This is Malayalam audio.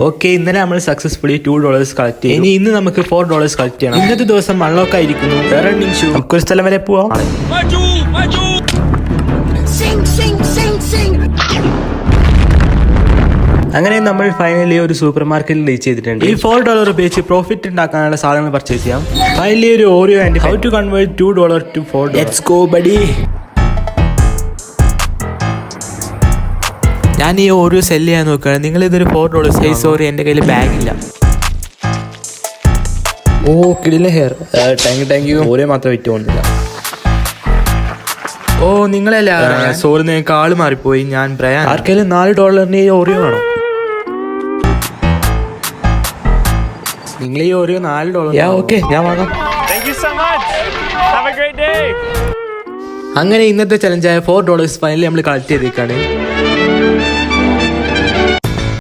ഓക്കെ, ഇന്നലെ നമ്മൾ സക്സസ്ഫുള്ളി $2 കളക്ട് ചെയ്തു. ഇന്ന് നമുക്ക് $4 കളക്ട് ചെയ്യണം. ഇന്നത്തെ ദിവസം മണ്ണൊക്കെ ആയിരിക്കുന്നു. നമുക്കൊരു സ്ഥലം വരെ പോവാം. അങ്ങനെ നമ്മൾ ഫൈനലി ഒരു സൂപ്പർ മാർക്കറ്റിൽ റീച്ച് ചെയ്തിട്ടുണ്ട്. ഈ $4 ഉപയോഗിച്ച് പ്രോഫിറ്റ് ഉണ്ടാക്കാനുള്ള സാധനങ്ങൾ പർച്ചേസ് ചെയ്യാം. ഫൈനലി ഒരു Oreo and how to convert $2 to $4. Let's go buddy. ഞാൻ ഈ ഓറിയോ സെല് ചെയ്യാൻ നോക്കുകയാണ്. നിങ്ങൾ ഇതൊരു $4. സോറി, എൻ്റെ കയ്യിൽ ബാഗ് ഇല്ല. ഓ കിടില ഹെയർ. Thank you. ഓറിയോ മാത്രം വിറ്റ് പോകുന്നില്ല. ഓ നിങ്ങളല്ല. സോറി, നിങ്ങൾക്ക് ആള് മാറിപ്പോയി. ഞാൻ ബ്രയാൻ. ആർക്കെങ്കിലും $4 ഈ ഓറിയോ വേണോ? നിങ്ങൾ ഈ ഓറിയോ $4. ഓക്കെ, ഞാൻ വാങ്ങാം. അങ്ങനെ ഇന്നത്തെ ചലഞ്ചായ $4 ഫൈനലി നമ്മൾ കളക്ട് ചെയ്തേക്കാണ്.